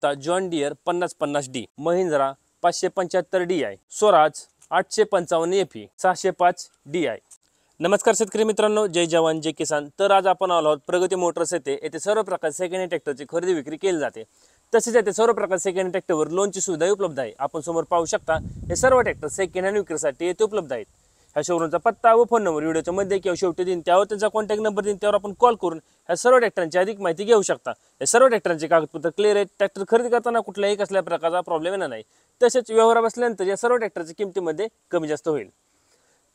John Deere 5050D, Mahindra 575DI, Swaraj 855 FE, 605DI। नमस्कार शेतकरी मित्रांनो, जय जवान जय किसान। तर आज आपण आलो आहोत प्रगती मोटर्स येथे सर्व प्रकारचे सेकंड हँड ट्रॅक्टरची खरेदी विक्री केली जाते। तसेच येथे सर्व प्रकारचे सेकंड हँड ट्रॅक्टरवर लोनची सुविधा उपलब्ध आहे। आपण समोर पाहू शकता हे सर्व ट्रॅक्टर सेकंड हँड विक्रीसाठी येथे उपलब्ध आहेत। ह्या शोरूमचा पत्ता व फोन नंबर व्हिडिओच्या मध्ये किंवा शेवटी देईन, त्यावर त्यांचा कॉन्टॅक्ट नंबर देईन, त्यावर आपण कॉल करून ह्या सर्व ट्रॅक्टरांची अधिक माहिती घेऊ शकता। हे सर्व ट्रॅक्टरांचे कागदपत्र क्लिअर आहेत। ट्रॅक्टर खरेदी करताना कुठल्याही कसल्या प्रकारचा प्रॉब्लेम येणार नाही। तसेच व्यवहार बसल्यानंतर या सर्व ट्रॅक्टरच्या किमतीमध्ये कमी जास्त होईल।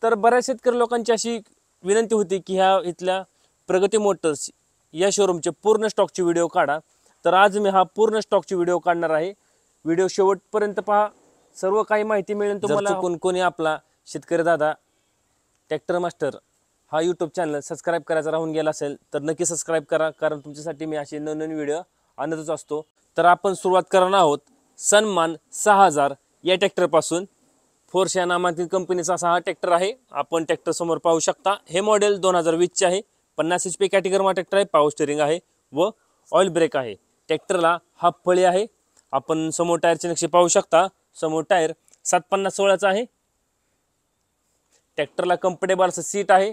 तर बऱ्याच शेतकरी लोकांची अशी विनंती होती की ह्या इथल्या प्रगती मोटर्स या शोरूमचे पूर्ण स्टॉकची व्हिडिओ काढा। तर आज मी हा पूर्ण स्टॉकची व्हिडिओ काढणार आहे। व्हिडिओ शेवटपर्यंत पहा, सर्व काही माहिती मिळेल तुम्हाला। कोणी आपला शेतकरी दादा ट्रॅक्टर मास्टर हा यूट्यूब चॅनल सबस्क्राईब करायचा राहून गेला असेल तर नक्की सबस्क्राईब करा, कारण तुमच्यासाठी मी असे नवनवीन व्हिडिओ आणतच असतो। तर आपण सुरुवात करणार आहोत सन्मान 6000 या ट्रॅक्टरपासून। फोर्स या नामांकित कंपनीचा असा हा ट्रॅक्टर आहे। आपण ट्रॅक्टर समोर पाहू शकता। हे मॉडेल 2020 चे आहे। 50 HP कॅटेगरीमा ट्रॅक्टर आहे। पॉवर स्टीअरिंग आहे व ऑइल ब्रेक आहे। ट्रॅक्टरला हाफ फळी आहे। आपण समोर टायरचे नक्षे पाहू शकता। समोर टायर 750/16 चा आहे। ट्रॅक्टरला कम्फर्टेबल असं सीट आहे।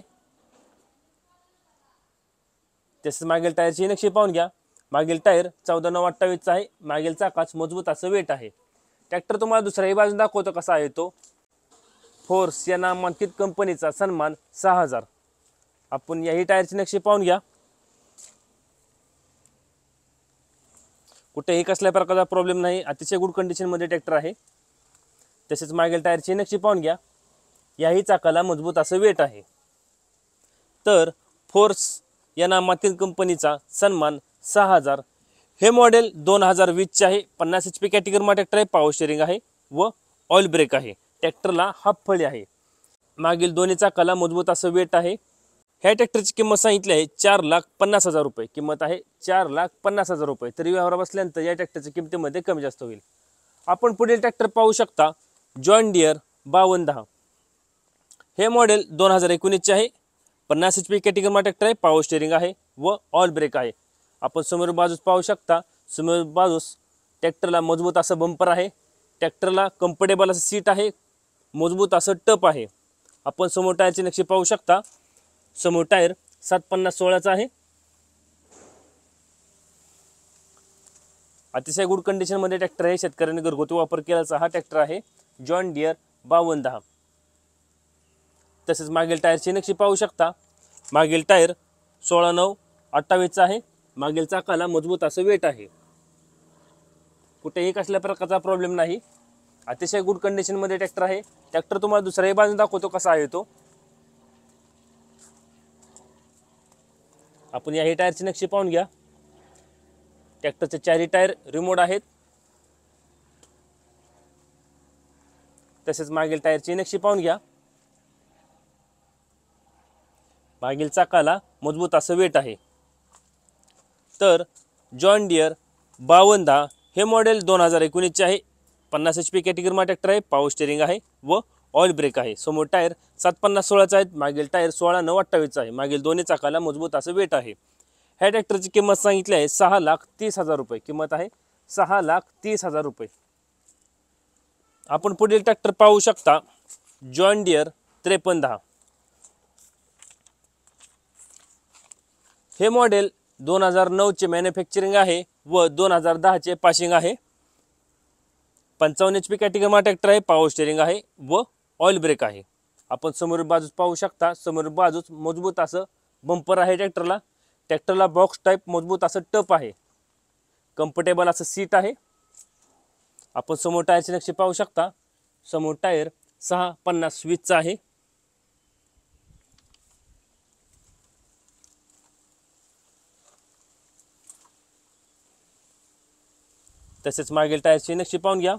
तसेच मागील टायरची नक्षी पाहून घ्या। मागील टायर 14/9/28 चा आहे। मागील चाकाच मजबूत असं वेट आहे। ट्रॅक्टर तुम्हाला दुसऱ्याही बाजून दाखवतो कसा आहे तो। फोर्स या नामांकित कंपनीचा सन्मान 6000। आपण याही टायरची नक्षी पाहून घ्या। कुठेही कसल्या प्रकारचा प्रॉब्लेम नाही, अतिशय गुड कंडिशन मध्ये ट्रॅक्टर आहे। तसेच मागील टायरची नक्षी पाहून घ्या। याही चाकाला मजबूत असं वेट आहे। तर फोर्स या नामांकित कंपनीचा सन्मान 6000। हे मॉडेल 2020 चे आहे। 50 HP कॅटेगरीमा ट्रॅक्टर आहे। पॉवर स्टीअरिंग आहे व ऑइल ब्रेक आहे। ट्रॅक्टरला हाफ फळी आहे। मागील दोन्ही चाकाला मजबूत असं वेट आहे। ह्या ट्रॅक्टरची किंमत सांगितली आहे 4,50,000 रुपये। किंमत आहे 4,50,000 रुपये। तरी व्यवहार बसल्यानंतर या ट्रॅक्टरच्या किमतीमध्ये कमी जास्त होईल। आपण पुढील ट्रॅक्टर पाहू शकता जॉन डियर 5210। हे मॉडेल 2019 चे आहे। 50 HP कॅटेगरीमा ट्रॅक्टर आहे। पॉवर स्टीअरिंग आहे व ऑइल ब्रेक आहे। आपण समोर बाजूस पाहू शकता। समोर बाजूस ट्रॅक्टरला मजबूत असं बंपर आहे। ट्रॅक्टरला कम्फर्टेबल असं सीट आहे। मजबूत असं टप आहे। आपण समोर टायरची नक्षी पाहू शकता। समोर टायर 750/16 चा आहे। अतिशय गुड कंडिशन मध्ये ट्रॅक्टर आहे। शेतकऱ्यांनी घरगुती वापर केल्याचा हा ट्रॅक्टर आहे जॉन डियर 5210। तसेच मागील टायरची नक्षी पाहू शकता। मागील टायर 16/9/28 चा आहे। मागील चाकाला मजबूत असं वेट आहे। कुठेही कसल्या प्रकारचा प्रॉब्लेम नाही। अतिशय गुड कंडिशन मध्ये ट्रॅक्टर आहे। ट्रॅक्टर तुम्हाला दुसऱ्याही बाजून दाखवतो कसा आहे तो। आपण याही टायरची नक्षी पाहून घ्या। ट्रॅक्टरचे चारही टायर रिमोट आहेत। तसेच मागील टायरची नक्षी पाहून घ्या। मागील चाकाला मजबूत असं वेट आहे। तर जॉन डियर 5210 हे मॉडेल 2019 चे आहे। 50 HP कॅटेगरीमा ट्रॅक्टर आहे। पॉवर स्टीअरिंग आहे व ऑइल ब्रेक आहे। समोर टायर 750/16 चा आहे। मागील टायर 16/9/28 चा आहे। मागील दोन्ही चाकाला मजबूत असं वेट आहे। ह्या ट्रॅक्टरची किंमत सांगितली आहे 6,30,000 रुपये। किंमत आहे 6,30,000 रुपये। आपण पुढील ट्रॅक्टर पाहू शकता जॉन डियर 5310। हे मॉडेल 2009 चे मॅन्युफॅक्चरिंग आहे व 2010 चे पासिंग आहे। 55 HP कॅटेगरीमा ट्रॅक्टर आहे। पॉवर स्टीअरिंग आहे व ऑइल ब्रेक आहे। आपण समोर बाजूस पाहू शकता। समोर बाजूस मजबूत असं बंपर आहे ट्रॅक्टरला। ट्रॅक्टरला बॉक्स टाइप मजबूत असं टप आहे। कम्फर्टेबल असं सीट आहे। आपण समोर टायरची नक्षी पाहू शकता। समोर टायर 650/20 चा आहे। तसेच मागील टायरची नक्षी पाहून घ्या।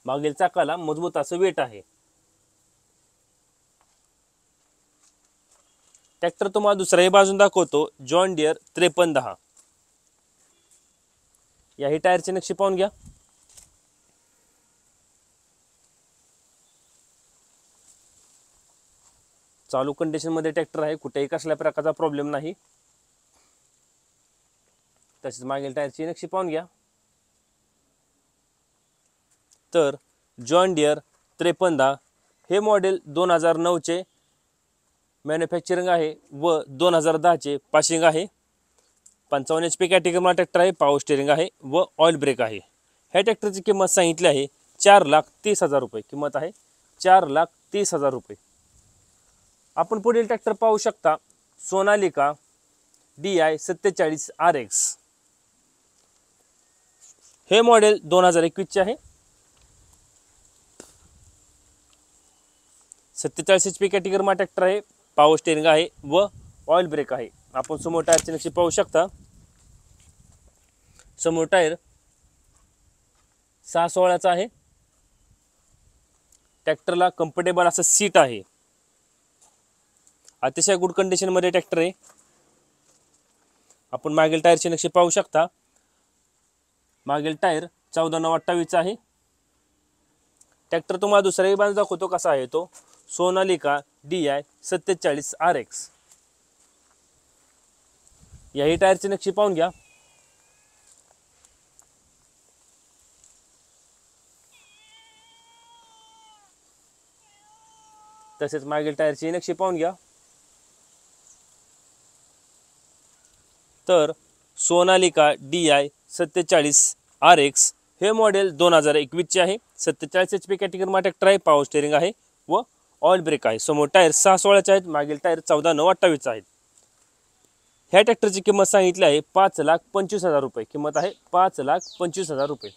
मागील चाकाला मजबूत असं वेट आहे। ट्रॅक्टर तुम्हाला दुसऱ्याही बाजून दाखवतो जॉन डियर 5310। याही टायरची नक्षी पाहून घ्या। चालू कंडिशन मध्ये ट्रॅक्टर आहे। कुठेही कसल्या प्रकारचा प्रॉब्लेम नाही। तसेच मागील टायरची नक्षी पाहून घ्या। तर जॉन डियर 5310 हे मॉडेल 2009चे मॅन्युफॅक्चरिंग आहे व 2010चे पासिंग आहे. 55 HP कॅटेगरीमा ट्रॅक्टर आहे, पॉवर स्टेअरिंग आहे व ऑइल ब्रेक आहे. ह्या ट्रॅक्टरची किंमत सांगितली आहे 4,30,000 रुपये. किंमत आहे 4,30,000 रुपये. आपण पुढील ट्रॅक्टर पाहू शकता सोनालिका DI 47 RX. हे मॉडेल 2021चे आहे. 47 HP कॅटेगरीमा ट्रॅक्टर आहे, पॉवर स्टेअरिंग आहे व ऑइल ब्रेक आहे. आपण समोर टायरचे नक्षी पाहू शकता. समोर टायर 6/16चा आहे. ट्रॅक्टरला कम्फर्टेबल असं सीट आहे. अतिशय गुड कंडिशन मध्ये ट्रॅक्टर आहे. आपण मागील टायरचे नक्षी पाहू शकता. मागील टायर 14/9/28चा आहे. ट्रॅक्टर तुम्हाला दुसऱ्याही बाजू दाखवतो कसा आहे तो. Sonalika DI 47 RX. याही टायरची नक्षी पाहून घ्या. तसेच मागील टायरची नक्षी पाहून घ्या. तर सोनालिका DI 47 RX हे मॉडेल 2021चे आहे. 47 HP कॅटेगरीमा ट्रॅक्टर आहे, पॉवर स्टेअरिंग आहे व ऑइल ब्रेक आहे. समोर टायर 6/16चे आहेत, मागील टायर 14/9/28 आहेत. ह्या ट्रॅक्टरची किंमत सांगितली आहे 5,25,000 रुपये. किंमत आहे 5,25,000 रुपये.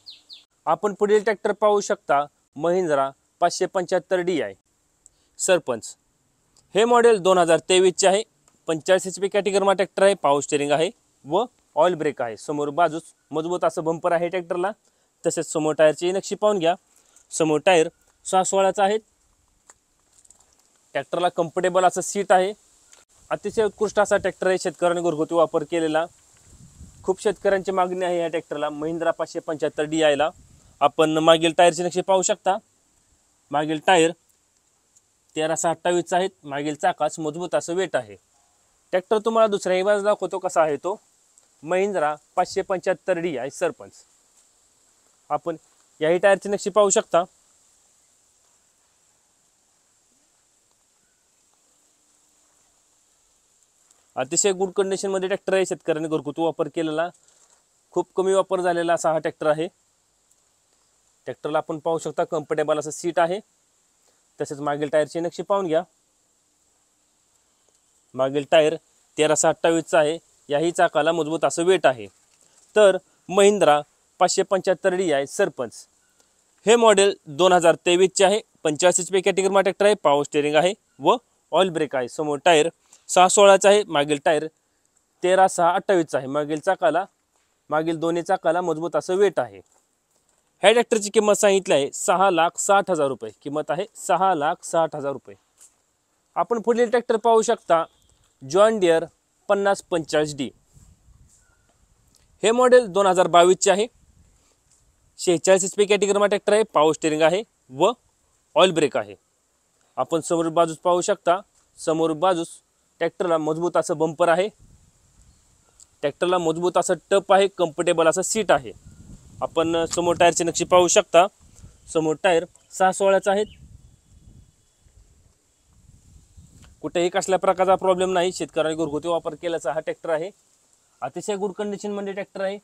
आपण पुढील ट्रॅक्टर पाहू शकता महिंद्रा 575 DI सरपंच. हे मॉडेल 2023चे आहे. 45 HP कॅटेगरीमा ट्रॅक्टर आहे, पॉवर स्टेअरिंग आहे व ऑइल ब्रेक आहे. समोर बाजूस मजबूत असं बंपर आहे ट्रॅक्टरला. तसेच समोर टायरची नक्षी पाहून घ्या. समोर टायर 6/16चा आहे. ट्रॅक्टरला कम्फर्टेबल असं सीट आहे. अतिशय उत्कृष्ट असा ट्रॅक्टर आहे. शेतकऱ्यांनी घरगुती वापर केलेला. खूप शेतकऱ्यांची मागणी आहे या ट्रॅक्टरला, महिंद्रा 575 DIला. आपण मागील टायरची नक्षी पाहू शकता. मागील टायर 13/28चा आहेत. मागील चाकास मजबूत असं वेट आहे. ट्रॅक्टर तुम्हाला दुसऱ्याही बाजू दाखवतो कसा आहे तो. महिंद्रा 575 DI सरपंच. आपण याही टायरची नक्षी पाहू शकता. अतिशय गुड कंडिशन मध्ये ट्रॅक्टर आहे. शेतकऱ्यांनी घरगुती वापर केलेला, खूप कमी वापर झालेला असा हा ट्रॅक्टर आहे. ट्रॅक्टरला आपण पाहू शकता कम्फर्टेबल असं सीट आहे. तसेच मागील टायरची नक्षी पाहून घ्या. मागील टायर 13/28चा आहे. याही चाकाला मजबूत असं वेट आहे. तर महिंद्रा 575 DI सरपंच हे मॉडेल 2023चे आहे. 45 HP कॅटेगरीमा ट्रॅक्टर आहे, पॉवर स्टेअरिंग आहे व ऑइल ब्रेक आहे. समोर टायर 6/16चा आहे. मागील टायर 13/6/28चा आहे. मागील दोन्ही चाकाला मजबूत असं वेट आहे. ह्या ट्रॅक्टरची किंमत सांगितली आहे 6,60,000 रुपये. किंमत आहे 6,60,000 रुपये. आपण पुढील ट्रॅक्टर पाहू शकता जॉन डियर 5045D. हे मॉडेल 2022चे आहे. 46 HP कॅटेगरीमा ट्रॅक्टर आहे, पॉवर स्टेअरिंग आहे व ऑइल ब्रेक आहे. आपण समोर बाजूस पाहू शकता. समोर बाजूस ट्रॅक्टरला मजबूत असं बंपर आहे. ट्रॅक्टरला मजबूत असं टप आहे, कम्फर्टेबल असं सीट आहे. आपण समोर टायरची नक्षी पाहू शकता. समोर टायर 6/16चा आहेत. कुठेही कसल्या प्रकारचा प्रॉब्लेम नाही. शेतकऱ्यांनी घरगुती वापर केल्याचा हा ट्रॅक्टर आहे. अतिशय गुड कंडिशन मध्ये ट्रॅक्टर आहे.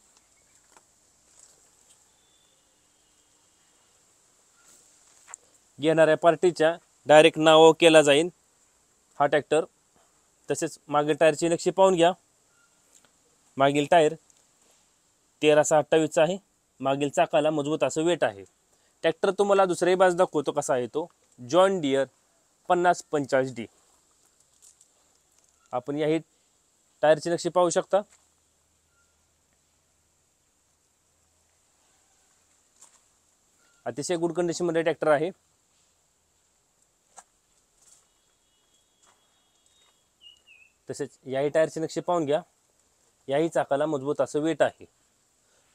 घेणाऱ्या पार्टीच्या डायरेक्ट नाव केला जाईल हा ट्रॅक्टर. तसेच मागील टायरची नक्षी पाहून घ्या. मागील टायर 13/28चा आहे. मागील चाकाला मजबूत असं वेट आहे. ट्रॅक्टर तुम्हाला दुसऱ्याही बाजू दाखवतो कसा आहे तो. John Deere 5045D. आपण याही टायरची नक्षी पाहू शकता. अतिशय गुड कंडिशन मध्ये ट्रॅक्टर आहे. तसेच याही टायरची नक्षी पाहून घ्या. याही चाकाला मजबूत असं वेट आहे.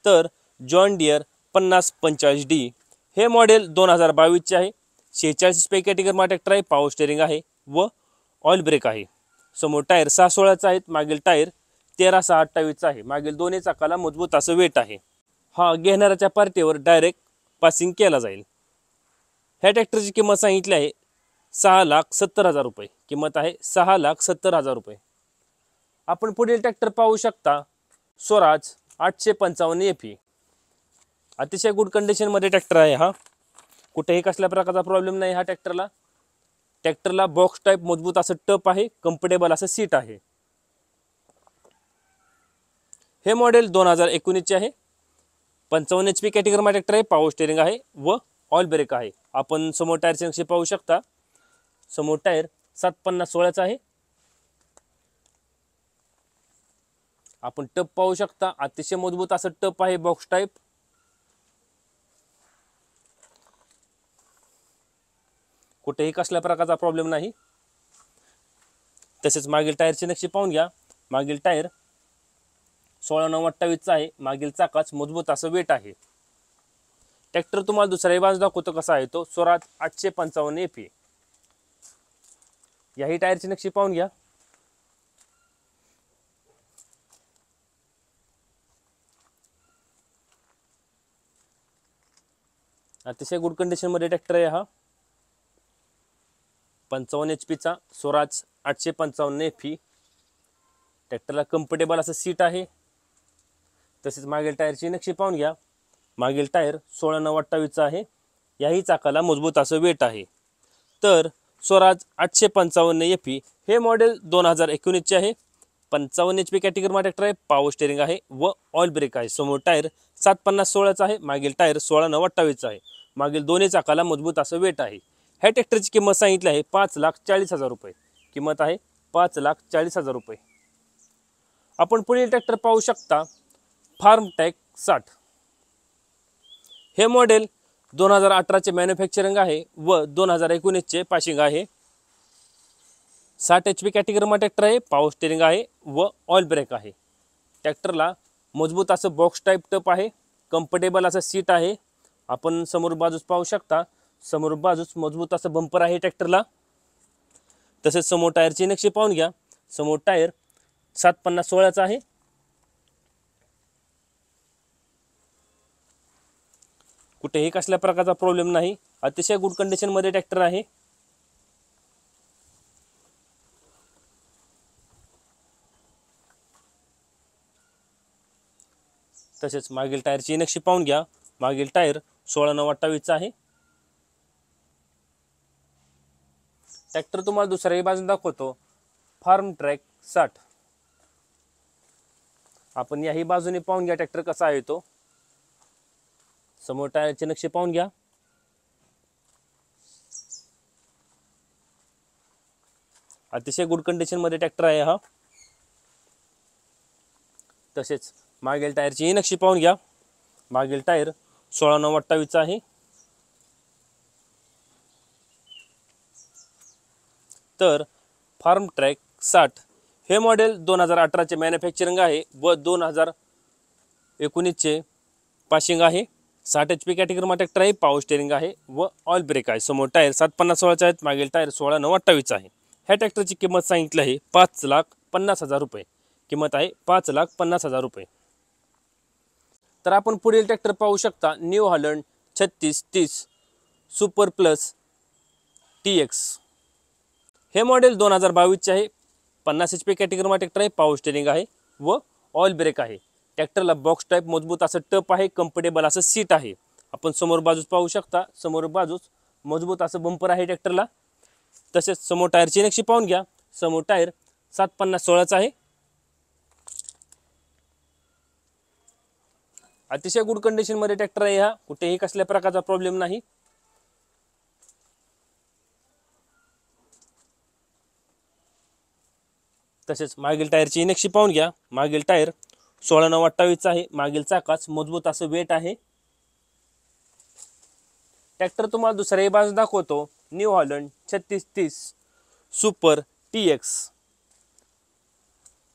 तर जॉन डियर 5045D हे मॉडेल 2022चे आहे. 46 HP कॅटेगरीमा ट्रॅक्टर आहे, पॉवर स्टेअरिंग आहे व ऑइल ब्रेक आहे. समोर टायर 6/16चा आहेत. मागील टायर 13/6/28चा आहे. मागील दोन्ही चाकाला मजबूत असं वेट आहे. हा घेणाऱ्याच्या पार्टीवर डायरेक्ट पासिंग केला जाईल। ह्या ट्रॅक्टरची किंमत सांगितली आहे 6,70,000 रुपये, किंमत आहे 6,70,000 रुपये। आपण पुढील ट्रॅक्टर पाहू शकता स्वराज 855 FE, अतिशय गुड कंडिशनमध्ये ट्रॅक्टर आहे हा, कुठेही कसल्या प्रकारचा प्रॉब्लेम नाही हा ट्रॅक्टरला। ट्रॅक्टरला बॉक्स टाईप मजबूत असं टप आहे, कम्फर्टेबल असं सीट आहे। हे मॉडेल 2019 चे आहे, 55 HP कॅटेगरीमध्ये ट्रॅक्टर आहे, पॉवर स्टेअरिंग आहे व ऑइल ब्रेक आहे। आपण समोर टायरचे नक्षे पाहू शकता, समोर टायर 750/16 आहे। आपण टप पाहू शकता, अतिशय मजबूत असं टप आहे, बॉक्स टाईप। कुठेही कसल्या प्रकारचा प्रॉब्लेम नाही। तसेच मागील टायरचे नक्षे पाहून घ्या, मागील टायर 16/9/28 चा आहे, मागील चाकाच मजबूत असं वेट आहे। ट्रॅक्टर तुम्हाला दुसऱ्याही बाजू दाखवतो कसा आहे तो, स्वराज 855 FE। याही टायरची नक्षी पाहून घ्या, अतिशय गुड कंडिशन मध्ये ट्रॅक्टर आहे हा। 55 HP चा स्वराज 855 FE। ट्रॅक्टरला कम्फर्टेबल असं सीट आहे। तसेच मागील टायरची नक्षी पाहून घ्या, मागील टायर 16/9/28 चा आहे, याही चाकाला मजबूत असं वेट आहे। तर स्वराज 855 FE हे मॉडेल 2019 चे आहे, 55 HP कॅटेगरीमध्ये ट्रॅक्टर आहे, पॉवर स्टेअरिंग आहे व ऑइल ब्रेक आहे। समोर टायर 750/16 चा आहे, मागील टायर 16/9/28 चा आहे, मागील दोन्ही चाकाला मजबूत असं वेट आहे। ह्या ट्रॅक्टरची किंमत सांगितली आहे 5,40,000 रुपये, किंमत आहे 5,40,000 रुपये। आपण पुढील ट्रॅक्टर पाहू शकता फार्मट्रॅक 60। हे मॉडेल 2018 चे मॅन्युफॅक्चरिंग आहे व 2019 चे पासिंग आहे। 60 HP कॅटेगरीमध्ये ट्रॅक्टर आहे, पॉवर स्टेअरिंग आहे व ऑइल ब्रेक आहे। ट्रॅक्टरला मजबूत असं बॉक्स टाईप टप आहे, कम्फर्टेबल असं सीट आहे। आपण समोर बाजूस पाहू शकता, समोर बाजूस मजबूत असं बंपर आहे ट्रॅक्टरला। तसेच समोर टायरची नक्षी पाहून घ्या, समोर टायर 750/16 चा आहे। कुठेही कसल्या प्रकारचा प्रॉब्लेम नाही, अतिशय गुड कंडिशन मध्ये ट्रॅक्टर आहे। तसेच मागील टायरची नक्षी पाहून घ्या, मागील टायर 16/9/28 चा आहे। ट्रॅक्टर तुम्हाला दुसऱ्याही बाजून दाखवतो, फार्मट्रॅक 60। आपण याही बाजूने पाहून घ्या ट्रॅक्टर कसा आहे तो, समोर टायरचे नक्षे पाहून घ्या, अतिशय गुड कंडिशन मध्ये ट्रॅक्टर आहे हा। तसेच मागील टायरची नक्षी पाहून घ्या, मागील टायर 16/9/28 चा आहे। तर फार्मट्रॅक 60 हे मॉडेल 2018 चे मॅन्युफॅक्चरिंग आहे व 2019 चे पासिंग आहे। 60 HP कॅटेगरीमध्ये ट्रॅक्टर आहे, पॉवर स्टेअरिंग आहे व ऑइल ब्रेक आहे। समोर टायर 750/16 चे आहेत, मागील टायर 16/9/28 चा आहे। ह्या ट्रॅक्टरची किंमत सांगितली आहे 5,50,000 रुपये, किंमत आहे 5,50,000 रुपये। तर आपण पुढील ट्रॅक्टर पाहू शकता, new Holland 3630 super plus TX। हे मॉडेल 2022 चे आहे, 50 HP कॅटेगरीमध्ये ट्रॅक्टर आहे, पॉवर स्टेअरिंग आहे व ऑइल ब्रेक आहे। ट्रॅक्टरला बॉक्स टाईप मजबूत असं टप आहे, कम्फर्टेबल असं सीट आहे। आपण समोर बाजूस पाहू शकता, समोर बाजूस मजबूत असं बंपर आहे ट्रॅक्टरला। तसेच समोर टायरची नक्षी पाहून घ्या, समोर टायर 750/16 चा आहे। अतिशय गुड कंडिशन मध्ये ट्रॅक्टर आहे हा, कुठेही कसल्या प्रकारचा प्रॉब्लेम नाही। तसेच मागील टायरची नक्षी पाहून घ्या, मागील टायर 16/9/28 चा आहे, मागील चाकाच मजबूत असं वेट आहे। ट्रॅक्टर तुम्हाला दुसऱ्याही बाजूस दाखवतो, न्यू हॉलंड 3630 सुपर TX।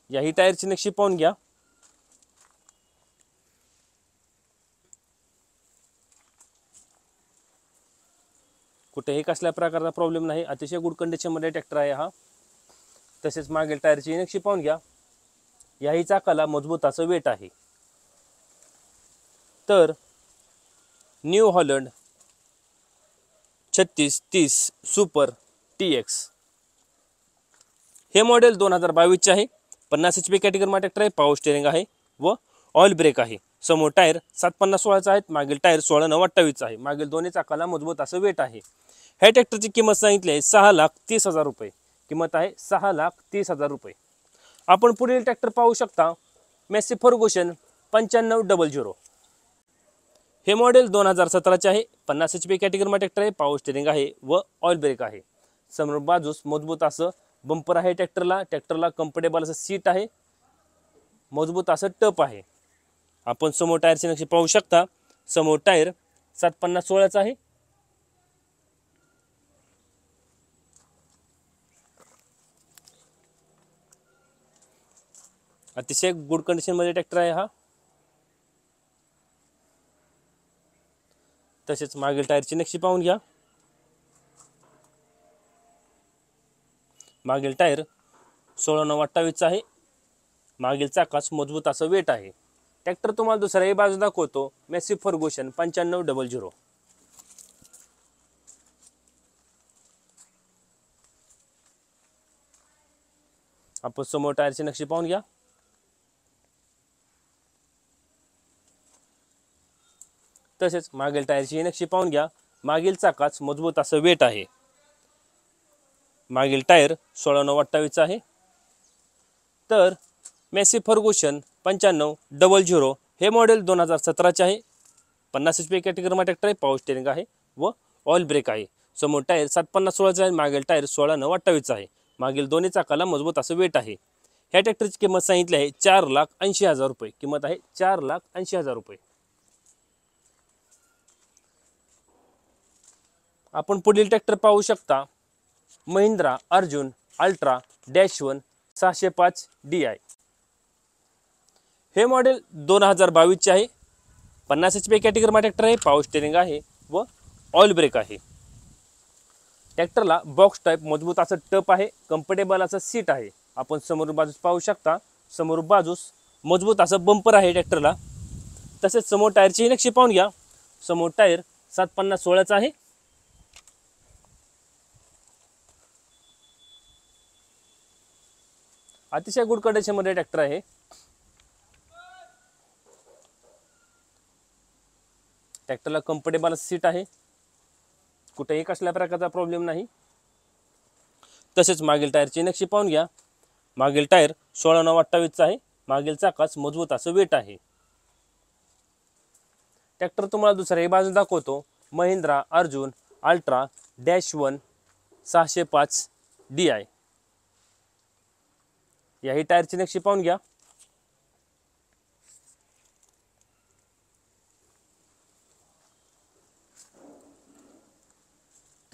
याही टायरची नक्षी पाहून घ्या, कुठेही कसल्या प्रकारचा प्रॉब्लेम नाही, अतिशय गुड कंडिशन मध्ये ट्रॅक्टर आहे हा। तसेच मागील टायरची नक्षी पाहून घ्या, याही चाकाला मजबूत असं वेट आहे। तर न्यू हॉलंड 3630 सुपर TX. हे मॉडेल 2022चे आहे. 50 HP कॅटेगरीमध्ये ट्रॅक्टर आहे. पॉवर स्टेअरिंग आहे व ऑइल ब्रेक आहे. समोर टायर 750/16चा आहेत. मागील टायर 16/9/28चा आहे. मागील दोन्ही चाकाला मजबूत असं वेट आहे. ह्या ट्रॅक्टरची किंमत सांगितली आहे 6,30,000 रुपये. किंमत आहे 6,30,000 रुपये. आपण पुढील ट्रॅक्टर पाहू शकता मेसी फर्गुसन 9500. हे मॉडेल 2017चे आहे. 50 HP कॅटेगरीमध्ये ट्रॅक्टर आहे. पॉवर स्टेअरिंग आहे व ऑइल ब्रेक आहे. समोर बाजूस मजबूत असं बंपर आहे. ट्रॅक्टरला कम्फर्टेबल असं सीट आहे. मजबूत असं टप आहे. आपण समोर टायरचे नक्षी पाहू शकता. समोर टायर 750/16चा आहे. अतिशय गुड कंडिशन मध्ये ट्रॅक्टर आहे हा. तसेच मागील टायरची नक्षी पाहून घ्या. मागील टायर 16/9/28चा आहे. मागील चाकास मजबूत असं वेट आहे. ट्रॅक्टर तुम्हाला दुसऱ्याही बाजू दाखवतो. Massey Ferguson 9500. आपण समोर टायरची नक्षी पाहून घ्या. तसेच मागील टायरची नक्षी पाहून घ्या. मागील चाकास मजबूत असं वेट आहे. मागील टायर 16/9/28चा आहे. तर मेसी फर्गुसन 9500 हे मॉडेल 2017चे आहे. 50 HP कॅटेगरीमध्ये ट्रॅक्टर आहे. पॉवर स्टेअरिंग आहे व ऑइल ब्रेक आहे. समोर टायर 750/16चा आहे. मागील टायर 16/9/28चा आहे. मागील दोन्ही चाकाला मजबूत असं वेट आहे. ह्या ट्रॅक्टरची किंमत सांगितली आहे 4,80,000 रुपये. किंमत आहे 4,80,000 रुपये. आपण पुढील ट्रॅक्टर पाहू शकता महिंद्रा अर्जुन अल्ट्रा -1 605 DI. हे मॉडेल 2022चे आहे. 50 HP कॅटेगरीमध्ये ट्रॅक्टर आहे. पॉवर स्टेअरिंग आहे व ऑइल ब्रेक आहे. ट्रॅक्टरला बॉक्स टाईप मजबूत असं टप आहे. कम्फर्टेबल असं सीट आहे. आपण समोर बाजूस पाहू शकता. समोर बाजूस मजबूत असं बंपर आहे ट्रॅक्टरला. तसेच समोर टायरची नक्षी पाहून घ्या. समोर टायर 750/16चा आहे. अतिशय गुड कंडिशन मध्ये ट्रॅक्टर आहे. ट्रॅक्टरला कम्फर्टेबल सीट आहे. कुठेही कसल्या प्रकारचा प्रॉब्लेम नाही. तसेच मागील टायरची नक्षी पाहून घ्या. मागील टायर 16/9/28चा आहे. मागील चाकास मजबूत असं वेट आहे. ट्रॅक्टर तुम्हाला दुसऱ्याही बाजू दाखवतो. Mahindra Arjun ultra -1 605 DI. याही टायरची नक्षी पाहून घ्या.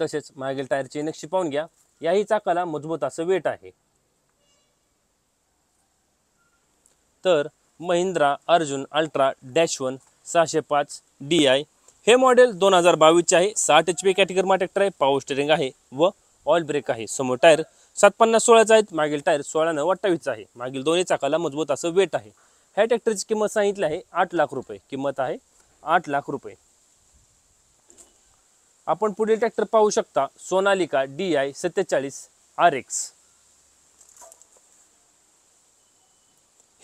तसेच मागील टायरची नक्षी पाहून घ्या. याही चाकाला मजबूत असं वेट आहे. तर महिंद्रा अर्जुन अल्ट्रा -1 605 DI हे मॉडेल 2022चे आहे. 60 HP कॅटेगरीमध्ये ट्रॅक्टर आहे. पॉवर स्टेअरिंग आहे व ऑइल ब्रेक आहे. समोर टायर 750/16चा आहेत. मागील टायर 16/9/28चा आहे. मागील दोन्ही चाकाला मजबूत असं वेट आहे. ह्या ट्रॅक्टरची किंमत सांगितली आहे 8 लाख रुपये. किंमत आहे 8 लाख रुपये. आपण पुढील ट्रॅक्टर पाहू शकता सोनालिका DI 47 RX.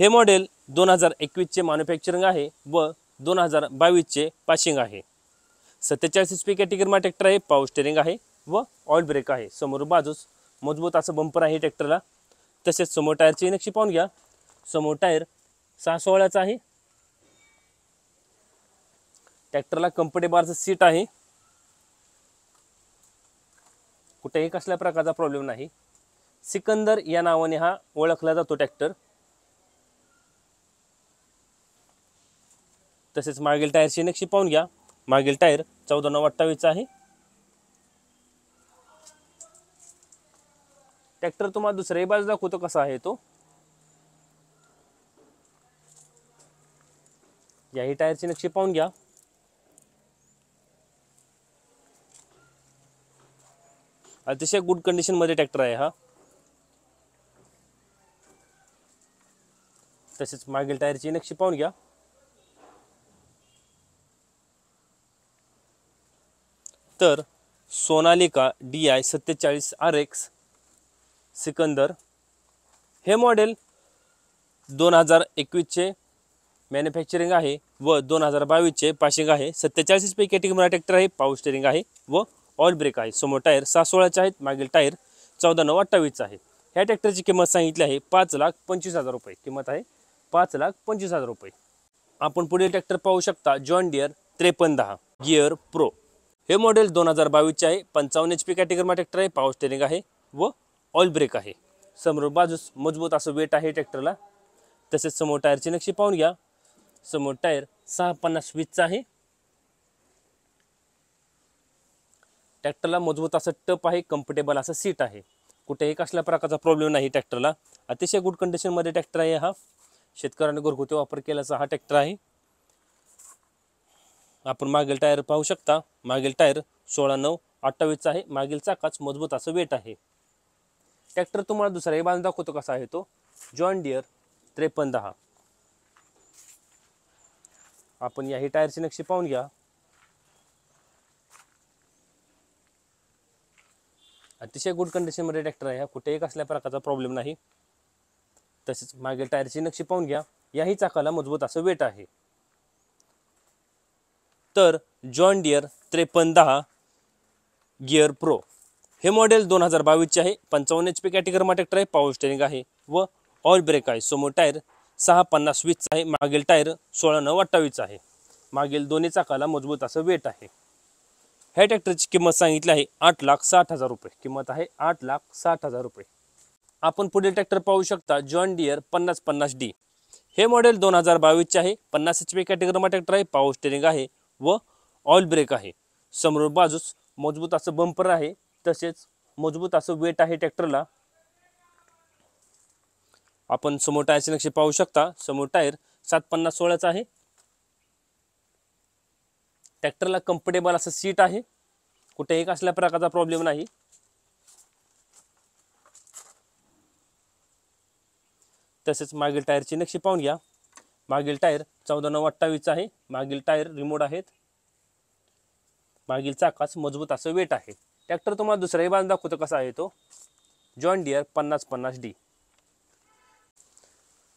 हे मॉडेल 2021चे मॅन्युफॅक्चरिंग आहे व 2022चे पासिंग आहे. 47 HP कॅटेगरीमध्ये ट्रॅक्टर आहे. पॉवर स्टेअरिंग आहे व ऑइल ब्रेक आहे. समोर बाजूस मजबूत असं बंपर आहे ट्रॅक्टरला. तसेच समोर टायरची नक्षी पाहून घ्या. समोर टायर 6/16चा आहे. ट्रॅक्टरला कम्फर्टेबल असं सीट आहे. कुठेही कसल्या प्रकारचा प्रॉब्लेम नाही. सिकंदर या नावाने हा ओळखला जातो ट्रॅक्टर. तसेच मागील टायरची नक्षी पाहून घ्या. मागील टायर 14/9/28चा आहे. ट्रॅक्टर तुम्हाला दुसऱ्याही बाजू दाखवतो कसा आहे तो. याही टायरची नक्षी पाहून घ्या. अतिशय गुड कंडिशन मध्ये ट्रॅक्टर आहे हा. तसेच मागील टायरची नक्षी पाहून घ्या. तर सोनालिका DI 47 RX सिकंदर हे मॉडेल 2021चे मॅन्युफॅक्चरिंग आहे व 2022चे पासिंग आहे. 47 HP कॅटेगरीमध्ये ट्रॅक्टर आहे. पॉवर स्टेअरिंग आहे व ऑल ब्रेक आहे. समोर टायर 616चे आहेत, मागील टायर 14,928 आहे. ह्या ट्रॅक्टरची किंमत सांगितली आहे 5,25,000 रुपये. किंमत आहे 5,25,000 रुपये. आपण पुढील ट्रॅक्टर पाहू शकता जॉन डियर 5310 गिअर प्रो. हे मॉडेल 2022चे आहे. 55 HP कॅटेगरीमध्ये ट्रॅक्टर आहे. पॉवर स्टेअरिंग आहे व ऑल ब्रेक आहे. समोर बाजूस मजबूत असं वेट आहे ट्रॅक्टरला. तसेच समोर टायरची नक्षी पाहून घ्या. समोर टायर 650/20चा आहे. ट्रॅक्टरला मजबूत असं टप आहे, कम्फर्टेबल असं सीट आहे. कुठेही कसल्या प्रकारचा प्रॉब्लेम नाही ट्रॅक्टरला. अतिशय गुड कंडिशनमध्ये ट्रॅक्टर आहे हा. शेतकऱ्यांनी घरगुती वापर केल्याचा हा ट्रॅक्टर आहे. आपण मागील टायर पाहू शकता. मागील टायर 16,928चा आहे. मागील चाकाच मजबूत असं वेट आहे. ट्रॅक्टर तुम्हाला दुसराही बांधून दाखवतो कसा आहे तो. John Deere 5310. आपण याही टायरची नक्षी पाहून घ्या. अतिशय गुड कंडिशनमध्ये ट्रॅक्टर आहे हा. कुठेही कसल्या प्रकारचा प्रॉब्लेम नाही. तसेच मागील टायरची नक्षी पाहून घ्या. याही चाकाला मजबूत असं वेट आहे. तर जॉन डियर 5310 गिअर प्रो हे मॉडेल 2022चे आहे. 55 HP कॅटेगरीमध्ये ट्रॅक्टर आहे. पॉवर स्टेअरिंग आहे व ऑल ब्रेक आहे. समोर टायर 650/20चा आहे. मागील टायर 16,928चा आहे. मागील दोन्ही चाकाला मजबूत असं वेट आहे. ह्या ट्रॅक्टरची किंमत सांगितली आहे 8,60,000 रुपये. किंमत आहे 8,60,000 रुपये. आपण पुढील ट्रॅक्टर पाहू शकता जॉन डियर 5050D. हे मॉडेल 2022चे आहे. 50 HP कॅटेगरीमध्ये ट्रॅक्टर आहे. पॉवर स्टेअरिंग आहे व ऑल ब्रेक आहे. समोर बाजूस मजबूत असं बंपर आहे. तसेच मजबूत असं वेट आहे ट्रॅक्टरला. आपण समोर टायरची नक्षी पाहू शकता. समोर टायर 750/16चा आहे. ट्रॅक्टरला कम्फर्टेबल असं सीट आहे. कुठेही कसल्या प्रकारचा प्रॉब्लेम नाही. तसेच मागील टायरची नक्षी पाहून घ्या. मागील टायर 14,928चा आहे. मागील टायर रिमोट आहेत. मागील चाकाच मजबूत असं वेट आहे. ट्रॅक्टर तुम्हाला दुसराही बांधून दाखवतो कसा आहे तो. John Deere 5050D.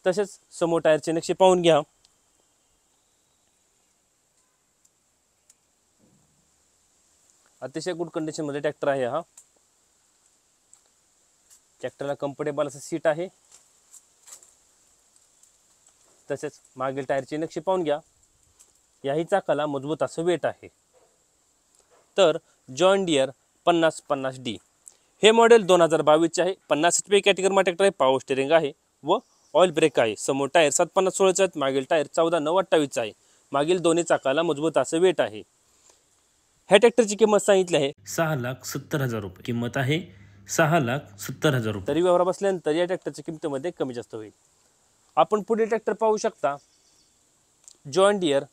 तसेच समोर टायरची नक्षी पाहून घ्या. अतिशय गुड कंडिशनमध्ये ट्रॅक्टर आहे हा. ट्रॅक्टरला कम्फर्टेबल असं सीट आहे. तसेच मागील टायरची नक्षी पाहून घ्या. याही चाकाला मजबूत असं वेट आहे. तर जॉन डियर 5050D हे मॉडेल 2022चे आहे. 50 HP कॅटेगरीमध्ये ट्रॅक्टर आहे. पॉवर स्टेअरिंग आहे व ऑइल ब्रेक आहे. समोर टायर 750/16चा आहेत. मागील टायर 14,928चा आहे. मागील दोन्ही चाकाला मजबूत असं वेट आहे. ह्या ट्रॅक्टरची किंमत सांगितली आहे 6,70,000 रुपये. किंमत आहे 6,70,000 रुपये. तरी व्यवहार बसल्यानंतर या ट्रॅक्टरच्या किमतीमध्ये कमी जास्त होईल. आपण पुढील ट्रॅक्टर पाहू शकता जॉन डियर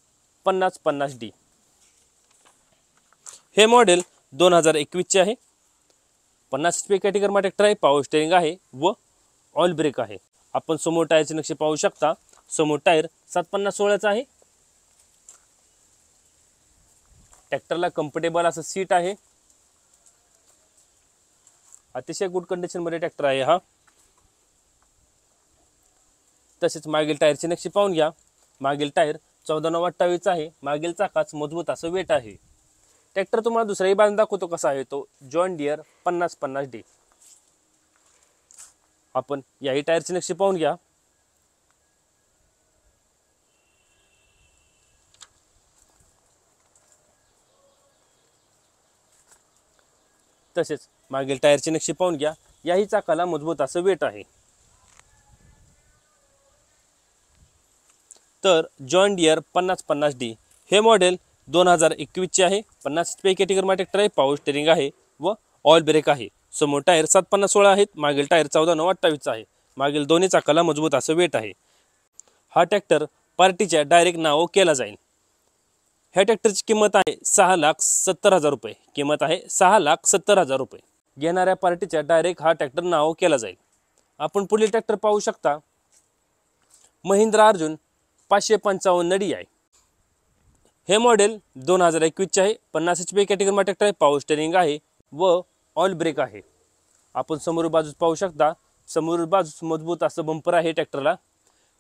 5050D. हे मॉडेल 2021चे आहे. 50 HP कॅटेगरीमध्ये ट्रॅक्टर आहे. पॉवर स्टेअरिंग आहे व ऑइल ब्रेक आहे. आपण समोर टायरची नक्षी पाहू शकता. समोर टायर 750/16चा आहे. ट्रॅक्टरला कम्फर्टेबल असं सीट आहे. अतिशय गुड कंडिशनमध्ये ट्रॅक्टर आहे हा. तसेच मागील टायरची नक्षी पाहून घ्या. मागील टायर 14,928चा आहे. मागील चाकाच मजबूत असं वेट आहे. ट्रॅक्टर तुम्हाला दुसराही बांधून दाखवतो कसा आहे तो. John Deere 5050D. आपण याही टायरची नक्षी पाहून घ्या. तसेच मागील टायरची नक्षी पाहून घ्या. याही चाकाला मजबूत असं वेट आहे. तर जॉन डियर 5050D हे मॉडेल 2021चे आहे. 50 HP कॅटेगरीमध्ये ट्रॅक्टर आहे. पॉवर स्टेअरिंग आहे व ऑइल ब्रेक आहे. समोर टायर 750/16 आहेत. मागील टायर 14,928चा आहे. मागील दोन्ही चाकाला मजबूत असं वेट आहे. हा ट्रॅक्टर पार्टीच्या डायरेक्ट नाव केला जाईल. ह्या ट्रॅक्टरची किंमत आहे 6,70,000 रुपये. किंमत आहे 6,70,000 रुपये. घेणाऱ्या पार्टीच्या डायरेक्ट हा ट्रॅक्टर नाव केला जाईल. आपण पुढील ट्रॅक्टर पाहू शकता महिंद्रा अर्जुन 555DI. हे मॉडेल 2021चे आहे. 50 HP कॅटेगरीमध्ये ट्रॅक्टर आहे. पॉवर स्टेरिंग आहे व ऑइल ब्रेक आहे. आपण समोर बाजूस पाहू शकता. समोर बाजूस मजबूत असं बंपर आहे ट्रॅक्टरला.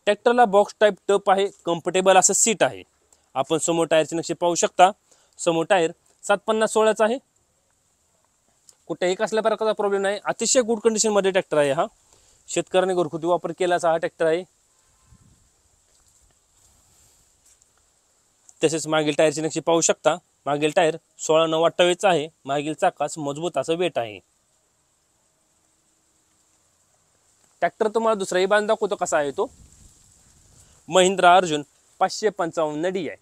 ट्रॅक्टरला बॉक्स टाईप टप आहे. कम्फर्टेबल असं सीट आहे. आपण समोर टायरचे नक्षे पाहू शकता. समोर टायर 750/16चा आहे. कुठेही कसल्या प्रकारचा प्रॉब्लेम नाही. अतिशय गुड कंडिशनमध्ये ट्रॅक्टर आहे हा. शेतकऱ्याने घरगुती वापर केल्याचा हा ट्रॅक्टर आहे. तसेच मागील टायरचे नक्षे पाहू शकता. मागील टायर 16/9/28चा आहे. मागील चाकास मजबूत असं वेट आहे. ट्रॅक्टर तुम्हाला दुसराही बांध दाखवतो कसा आहे तो. महिंद्रा अर्जुन 555D आहे.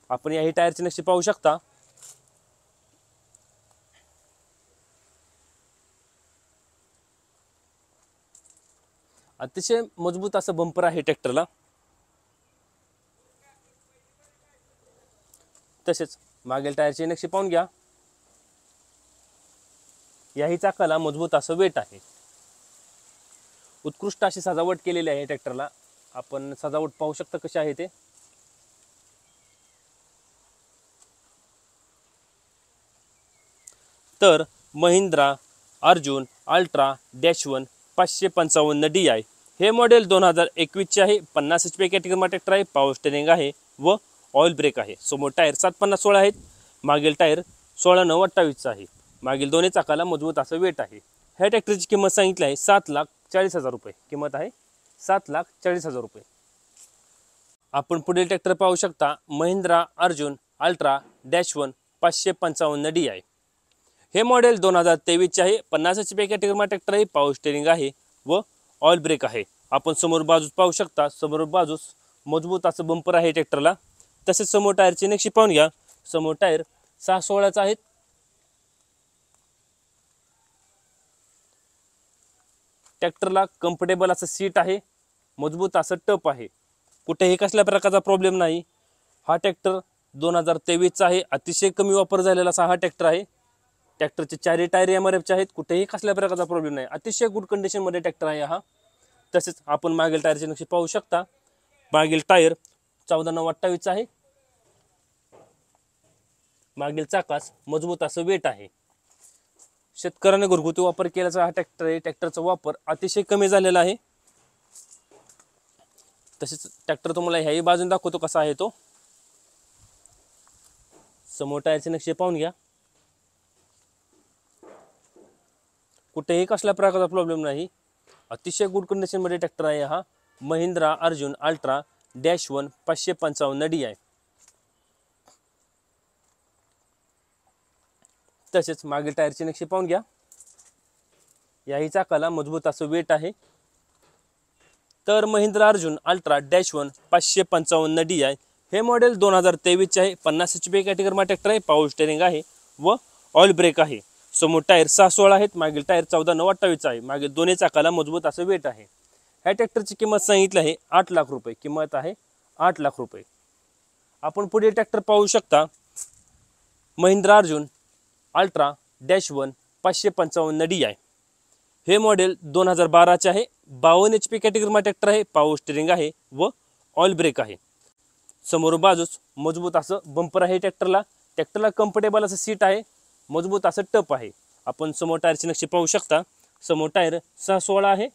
आपण याही टायरचे नक्षे पाहू शकता. अतिशय मजबूत असं बंपर आहे ट्रॅक्टरला. तसेच मागील टायरचे नक्षे पाहून घ्या. याही चाकाला मजबूत असं वेट आहे. उत्कृष्ट अशी सजावट केलेली आहे ट्रॅक्टरला. आपण सजावट पाहू शकता कशी आहे ते. तर महिंद्रा अर्जुन अल्ट्रा -1 555D आहे. हे मॉडेल 2021चे आहे. 50 HP कॅटेगरीमध्ये ट्रॅक्टर आहे. पॉवर स्टेरिंग आहे व ऑइल ब्रेक आहे. समोर टायर 750/16 आहेत. मागील टायर 16/9/28चा आहे. मागील दोन्ही चाकाला मजबूत असं वेट आहे. ह्या ट्रॅक्टरची किंमत सांगितली आहे 7,40,000 रुपये. किंमत आहे 7,40,000 रुपये. आपण पुढील ट्रॅक्टर पाहू शकता. महिंद्रा अर्जुन अल्ट्रा -1 555D आहे. हे मॉडेल 2023चे आहे. 50 HP कॅटेगरीमध्ये ट्रॅक्टर आहे. पॉवर स्टेरिंग आहे व ऑइल ब्रेक आहे. आपण समोर बाजूस पाहू शकता. समोर बाजूस मजबूत असं बंपर आहे ट्रॅक्टरला. तसेच समोर टायरचे नक्षी पाहून घ्या. समोर टायर 6/16चा आहेत. ट्रॅक्टरला कम्फर्टेबल असं सीट आहे. मजबूत असं टप आहे. कुठेही कसल्या प्रकारचा प्रॉब्लेम नाही. हा ट्रॅक्टर 2023चा आहे. अतिशय कमी वापर झालेला असा हा ट्रॅक्टर आहे. ट्रॅक्टरचे चारही टायर MRFचे आहेत. कुठेही कसल्या प्रकारचा प्रॉब्लेम नाही. अतिशय गुड कंडिशनमध्ये ट्रॅक्टर आहे हा. तसेच आपण मागील टायरचे नक्षे पाहू शकता. मागील टायर 14/9/28चा आहे. मागील चाकास मजबूत असं वेट आहे. शेतकऱ्याने घरगुती वापर केल्याचा हा ट्रॅक्टर आहे. ट्रॅक्टरचा वापर अतिशय कमी झालेला आहे. तसेच ट्रॅक्टर तुम्हाला ह्याही बाजून दाखवतो कसा आहे तो. समोर टायरचे नक्षे पाहून घ्या. कुठेही कसल्या प्रकारचा प्रॉब्लेम नाही. अतिशय गुड कंडिशनमध्ये ट्रॅक्टर आहे हा. महिंद्रा अर्जुन अल्ट्रा -1 555D आहे. तसेच मागील टायरचे नक्षे पाहून घ्या. याही चाकाला मजबूत असं वेट आहे. तर महिंद्रा अर्जुन अल्ट्रा -1 555D आहे. हे मॉडेल 2023चे आहे. 50 HP कॅटेगरीमध्ये ट्रॅक्टर आहे. पॉवर स्टेरिंग आहे व ऑइल ब्रेक आहे. समोर टायर 6/16 आहेत. मागील टायर 14/9/28चा आहे. मागील दोन्ही चाकाला मजबूत असं वेट आहे. ह्या ट्रॅक्टरची किंमत सांगितली आहे 8 लाख रुपये. किंमत आहे 8 लाख रुपये. आपण पुढील ट्रॅक्टर पाहू शकता. महिंद्रा अर्जुन अल्ट्रा -1 555D आहे. हे मॉडेल 2012चे आहे. 52 HP कॅटेगरीमध्ये ट्रॅक्टर आहे. पॉवर स्टेरिंग आहे व ऑइल ब्रेक आहे. समोर बाजूस मजबूत असं बंपर आहे ट्रॅक्टरला. ट्रॅक्टरला कम्फर्टेबल असं सीट आहे. मजबूत असं टप आहे. आपण समोर टायरचे नक्षे पाहू शकता. समोर टायर 6/16 आहे.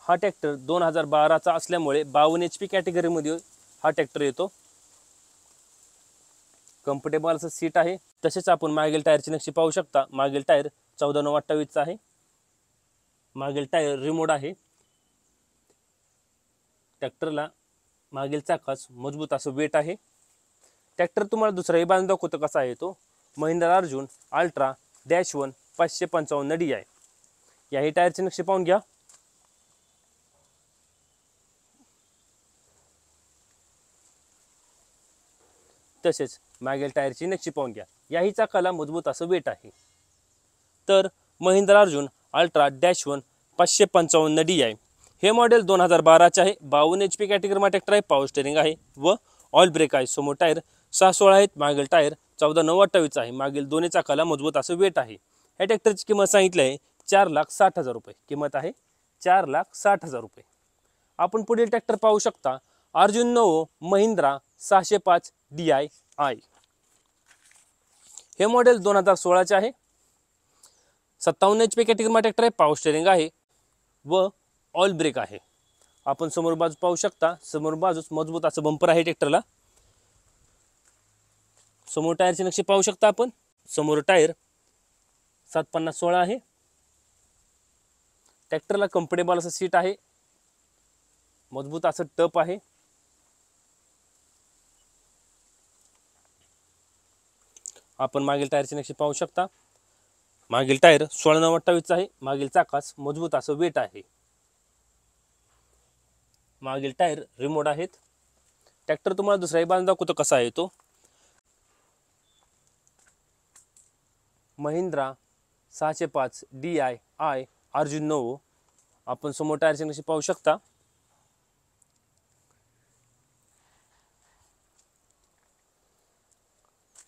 हा ट्रॅक्टर 2012चा असल्यामुळे 52 HP कॅटेगरीमध्ये हा ट्रॅक्टर येतो. कम्फर्टेबल असं सीट आहे. तसेच आपण मागील टायरचे नक्षे पाहू शकता. मागील टायर 14/9/28चा आहे. मागील टायर रिमोट आहे. ट्रॅक्टरला मागील चाकास मजबूत असं वेट आहे. ट्रॅक्टर तुम्हाला दुसराही बांधून दाखवतो कसा आहे तो. महिंद्रा अर्जुन अल्ट्रा -1 555D आहे. याही टायरचे नक्षे पाहून घ्या. तसेच मागील टायरची नक्षी पाहून घ्या. याही चाकाला मजबूत असं वेट आहे. तर महिंद्रा अर्जुन अल्ट्रा -1 555D आहे. हे मॉडेल 2012चे आहे. 52 HP कॅटेगरीमध्ये ट्रॅक्टर आहे. पॉवर स्टेरिंग आहे व ऑइल ब्रेक आहे. समोर टायर 6/16 आहेत. मागील टायर 14/9/28चा आहे. मागील दोन्ही चाकाला मजबूत असं वेट आहे. ह्या ट्रॅक्टरची किंमत सांगितली आहे 4,60,000 रुपये. किंमत आहे 4,60,000 रुपये. आपण पुढील ट्रॅक्टर पाहू शकता अर्जुन नवो महिंद्रा 605 DI. हे मॉडेल 2016चे आहे. 57 HP कॅटेगरीमध्ये ट्रॅक्टर आहे. पॉवर स्टेअरिंग आहे व ऑइल ब्रेक आहे. आपण समोर बाजू पाहू शकता, समोर बाजूस मजबूत असं बंपर आहे ट्रॅक्टरला. समोर टायरची नक्षी पाहू शकता आपण. समोर टायर 750-16 आहे. ट्रॅक्टरला कम्फर्टेबल असं सीट आहे, मजबूत असं टप आहे. आपण मागील टायरची नक्षी पाहू शकता. मागील टायर 16/28 आहे. मागील चाकास मजबूत असं वेट आहे. मागील टायर रिमोट आहेत. ट्रॅक्टर तुम्हाला दुसऱ्याही बाजून दाखवतो कसा आहे तो. महिंद्रा 605 DI अर्जुन नवो. आपण समोर टायरची नक्षी पाहू शकता.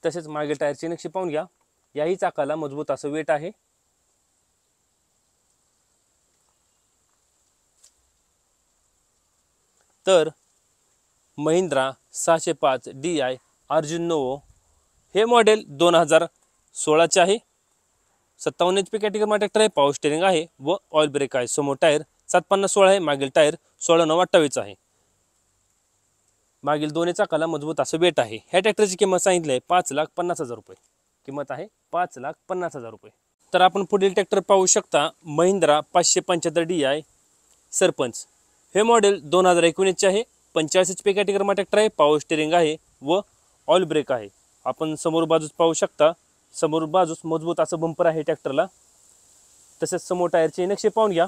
तसेच मागील टायरची नक्षी पाहून घ्या. याही चाकाला मजबूत असं वेट आहे. तर महिंद्रा 605 DI अर्जुन नवो हे मॉडेल 2016चे आहे. 57 HP कॅटेगरीमध्ये ट्रॅक्टर आहे. पॉवर स्टेअरिंग आहे व ऑइल ब्रेक आहे. समोर टायर 750-16 आहे. मागील टायर 16/28 आहे. मागील दोन्ही चाकाला मजबूत असं वेट आहे. ह्या ट्रॅक्टरची किंमत सांगितली आहे 5,50,000 रुपये. किंमत आहे 5,50,000 रुपये. तर आपण पुढील ट्रॅक्टर पाहू शकता महिंद्रा 575 DI सरपंच. हे मॉडेल 2019चे आहे. 45 HP कॅटेगरीमध्ये ट्रॅक्टर आहे. पॉवर स्टेअरिंग आहे व ऑइल ब्रेक आहे. आपण समोर बाजूस पाहू शकता. समोर बाजूस मजबूत असं बंपर आहे ट्रॅक्टरला. तसेच समोर टायरची नक्षी पाहून घ्या.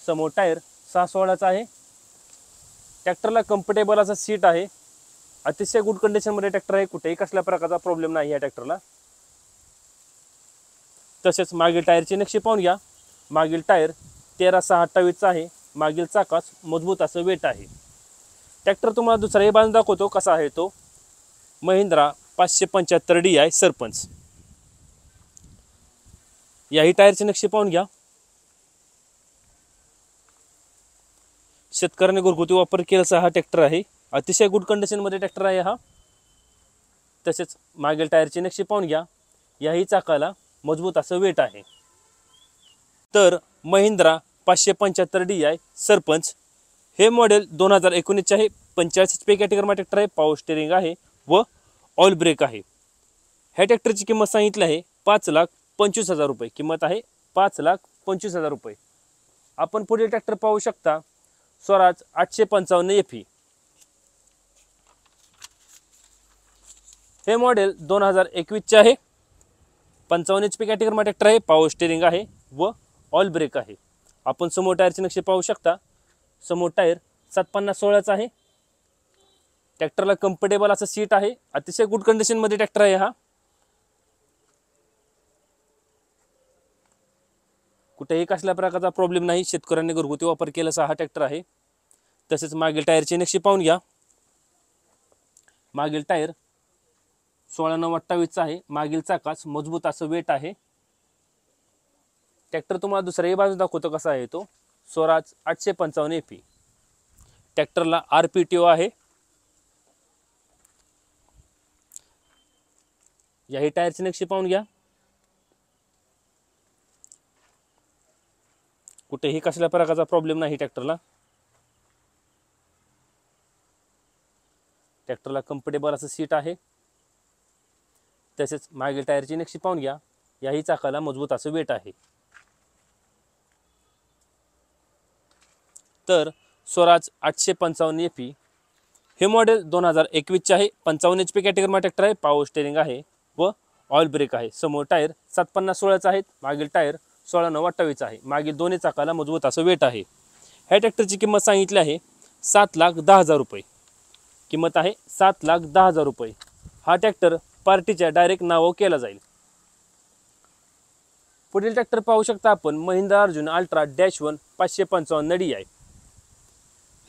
समोर टायर 6/16चा आहे. ट्रॅक्टरला कम्फर्टेबल असं सीट आहे. अतिशय गुड कंडिशनमध्ये ट्रॅक्टर आहे. कुठेही कसल्या प्रकारचा प्रॉब्लेम नाही या ट्रॅक्टरला. तसेच मागील टायरची नक्षी पाहून घ्या. मागील टायर 13/6/28 आहे. मागील चाकास मजबूत असं वेट आहे. ट्रॅक्टर तुम्हाला दुसऱ्याही बाजून दाखवतो कसा आहे तो. महिंद्रा 575 DI सरपंच. याही टायरची नक्षी पाहून घ्या. शेतकऱ्याने घरगुती वापर केलेला हा ट्रॅक्टर आहे. अतिशय गुड कंडिशनमध्ये ट्रॅक्टर आहे हा. तसेच मागील टायरची नक्षी पाहून घ्या. याही चाकाला मजबूत असं वेट आहे. तर महिंद्रा 575 DI सरपंच हे मॉडेल 2019चे आहे. 45 HP कॅटेगरीमध्ये ट्रॅक्टर आहे. पॉवर स्टेअरिंग आहे व ऑइल ब्रेक आहे. ह्या ट्रॅक्टरची किंमत सांगितली आहे 5,25,000 रुपये. किंमत आहे 5,25,000 रुपये. आपण पुढील ट्रॅक्टर पाहू शकता स्वराज 855 FE. हे मॉडेल 2021चे आहे. 55 HP कॅटेगरीमध्ये ट्रॅक्टर आहे. पॉवर स्टेअरिंग आहे व ऑइल ब्रेक आहे. आपण समोर टायरची नक्षी पाहू शकता. समोर टायर 750-16चा आहे. ट्रॅक्टरला कम्फर्टेबल असं सीट आहे. अतिशय गुड कंडिशनमध्ये ट्रॅक्टर आहे हा. कुठेही कसल्या प्रकारचा प्रॉब्लेम नाही. शेतकऱ्यांनी घरगुती वापर केलेला हा ट्रॅक्टर आहे. तसेच मागील टायरची नक्षी पाहून घ्या. मागील टायर 16/28 आहे. मागील चाकास मजबूत असं वेट आहे. ट्रॅक्टर तुम्हाला दुसऱ्याही बाजू दाखवतो कसा आहे तो. स्वराज 855 FE. ट्रॅक्टरला RPTO आहे. याही टायरची नक्षी पाहून घ्या. कुठेही कसल्या प्रकारचा प्रॉब्लेम नाही ट्रॅक्टरला. ट्रॅक्टरला कम्फर्टेबल असं सीट आहे. तसेच मागील टायरची नक्षी पाहून घ्या. याही चाकाला मजबूत असं वेट आहे. तर स्वराज 855 FE हे मॉडेल 2021चे आहे. 55 HP कॅटेगरीमध्ये ट्रॅक्टर आहे. पॉवर स्टेअरिंग आहे व ऑइल ब्रेक आहे. समोर टायर 750-16चा आहेत. मागील टायर 16/28 आहे. मागील दोन्ही चाकाला मजबूत असं वेट आहे. ह्या ट्रॅक्टरची किंमत सांगितली आहे 7,10,000 रुपये. किंमत आहे 7,10,000 रुपये. हा ट्रॅक्टर पार्टीच्या डायरेक्ट नावावर केला जाईल. पुढील ट्रॅक्टर पाहू शकता आपण महिंद्रा अर्जुन अल्ट्रा -1 555 DI.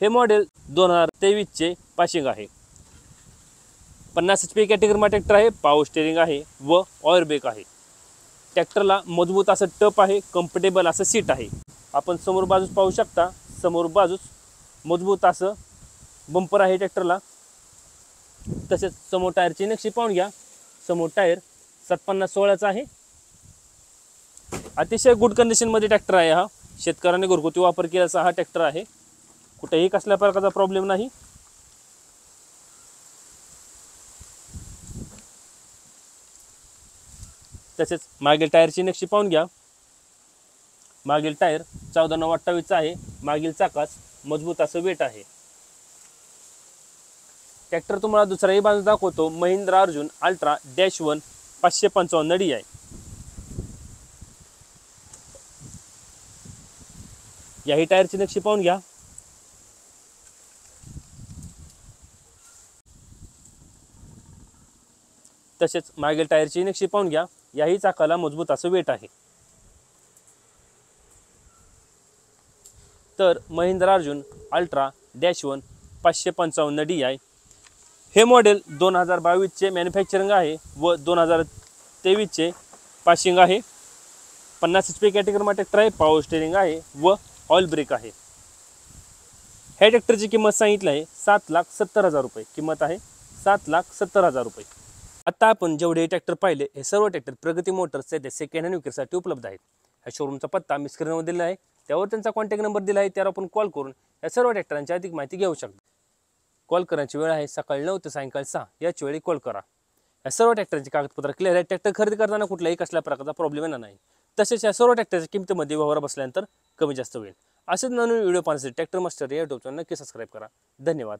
हे मॉडेल 2023चे पासिंग आहे. 50 HP कॅटेगरीमध्ये ट्रॅक्टर आहे. पॉवर स्टेअरिंग आहे व ऑइल ब्रेक आहे. ट्रॅक्टरला मजबूत असं टप आहे. कम्फर्टेबल असं सीट आहे. आपण समोर बाजूस पाहू शकता. समोर बाजूस मजबूत असं बंपर आहे ट्रॅक्टरला। तसेच समोर टायरची नक्षी पाहून घ्या। समोर टायर 750/16चा आहे। अतिशय गुड कंडिशनमध्ये ट्रॅक्टर आहे हा। शेतकऱ्यांनी घरगुती वापर केल्याचा हा ट्रॅक्टर आहे। कुठेही कसल्या प्रकारचा प्रॉब्लेम नाही। तसेच मागील टायरची नक्षी पाहून घ्या। मागील टायर 14/9/28चा आहे। मागील चाकास मजबूत असं वेट आहे। ट्रॅक्टर तुम्हाला दुसराही बाजू दाखवतो। Mahindra Arjun ultra -1 555 DI। याही टायरची नक्षी पाहून घ्या। तसेच मागील टायरची नक्षी पाहून घ्या। याही चाकाला मजबूत असं वेट आहे। तर महिंद्रा अर्जुन अल्ट्रा -1 555 DI हे मॉडेल 2022चे मॅन्युफॅक्चरिंग आहे व 2023चे पासिंग आहे। 50 HP कॅटेगरीमध्ये ट्राय पॉवर स्टेरिंग आहे व ऑइल ब्रेक आहे। ह्या ट्रॅक्टरची किंमत सांगितली आहे 7,70,000 रुपये। किंमत आहे 7,70,000 रुपये। आता आपण जेवढे ट्रॅक्टर पाहिले हे सर्व ट्रॅक्टर प्रगती मोटर्स येथे सेकंड हँड विक्रीसाठी उपलब्ध आहेत। ह्या शोरूमचा पत्ता मी स्क्रीनवर दिला आहे, त्यावर त्यांचा कॉन्टॅक्ट नंबर दिला आहे, त्यावर आपण कॉल करून या सर्व ट्रॅक्टरांची अधिक माहिती घेऊ शकता। कॉल करण्याची वेळ आहे सकाळी 9 ते सायंकाळी 6 याच वेळी कॉल करा। या सर्व ट्रॅक्टरची कागदपत्र क्लिअर आहे। ट्रॅक्टर खरेदी करताना कुठल्याही कसल्या प्रकारचा प्रॉब्लेम येणार नाही। तसेच या सर्व ट्रॅक्टरच्या किमतीमध्ये व्यवहार बसल्यानंतर कमी जास्त होईल। असेच नवीन व्हिडिओ पाहण्यासाठी ट्रॅक्टर मास्टर या यूट्यूब चॅनल नक्की सबस्क्राईब करा। धन्यवाद।